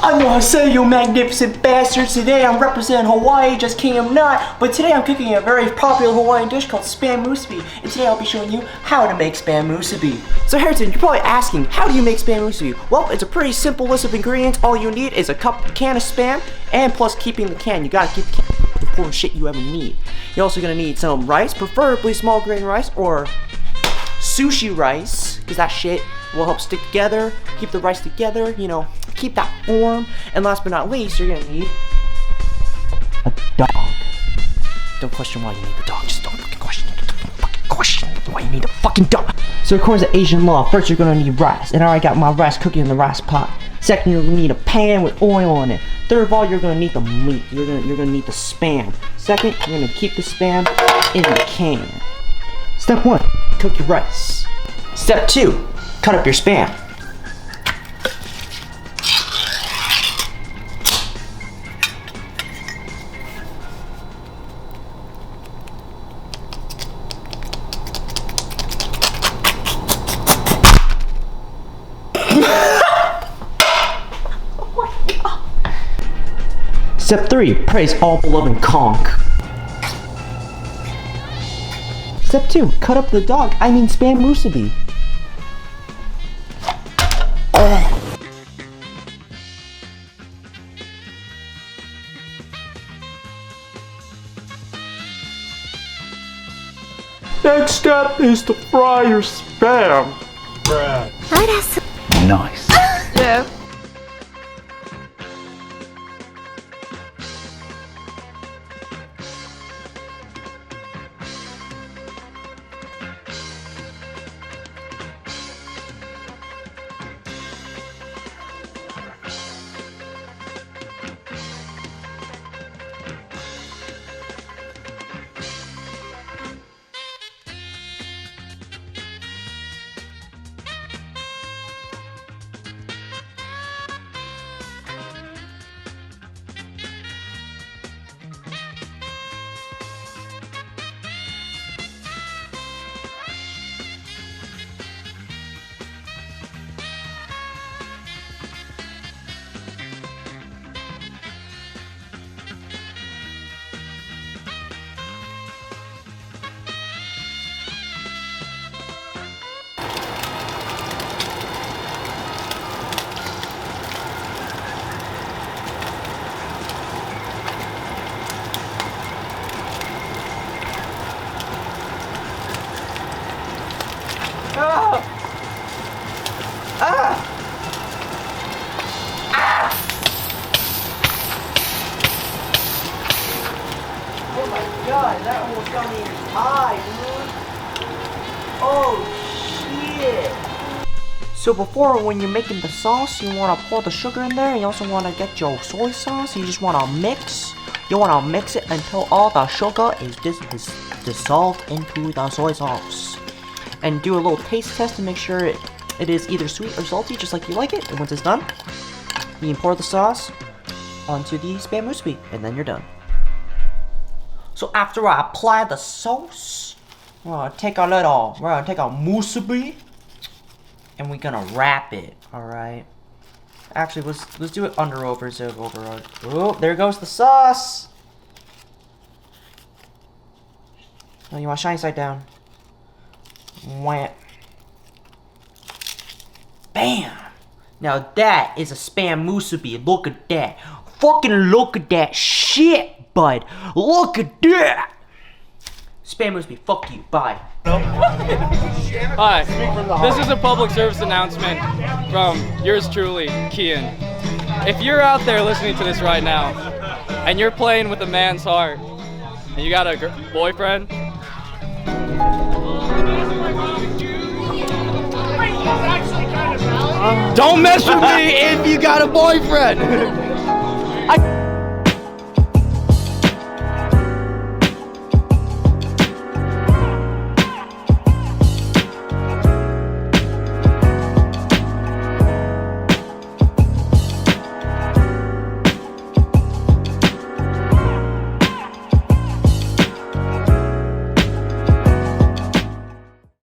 Annyeonghaseyo, you magnificent bastards. Today I'm representing Hawaii, just king I'm not. But today I'm cooking a very popular Hawaiian dish called spam musubi. And today I'll be showing you how to make spam musubi. So Harrison, you're probably asking, how do you make spam musubi? Well, it's a pretty simple list of ingredients. All you need is a can of spam, and plus keeping the can. You gotta keep the can with the important shit you ever need. You're also gonna need some rice, preferably small grain rice or sushi rice, because that shit will help stick together, keep the rice together, you know, keep that form. And last but not least, you're gonna need a dog. Don't question why you need the dog, just don't fucking question why you need a fucking dog. So according to Asian law, first you're gonna need rice, and I already got my rice cooking in the rice pot. Second, you're gonna need a pan with oil on it. Third of all, you're gonna need the meat. You're gonna need the spam. Second, you're gonna keep the spam in the can. Step 1, cook your rice. Step 2, cut up your spam. Oh my God. Step 3, praise all beloved conch. Step 2, cut up the dog, spam musubi. Next step is to fry your spam. Nice. Yeah. Oh my God, that almost got me in the eye, dude. Oh shit. So before, when you're making the sauce, you want to pour the sugar in there. You also want to get your soy sauce. You just want to mix. You want to mix it until all the sugar is dissolved into the soy sauce. And do a little taste test to make sure it is either sweet or salty, just like you like it. And once it's done, you can pour the sauce onto the spam musubi, and then you're done. So after I apply the sauce, we're gonna take our musubi, and we're gonna wrap it. All right. Actually, let's do it under over instead of over. Oh, there goes the sauce. Oh, you want shiny side down? Wham. Bam. Now that is a spam musubi. Look at that. Fucking look at that shit, bud. Look at that. Spam musubi. Fuck you. Bye. Hi, this is a public service announcement from yours truly, Kian. If you're out there listening to this right now, and you're playing with a man's heart, and you got a boyfriend, don't mess with me if you got a boyfriend!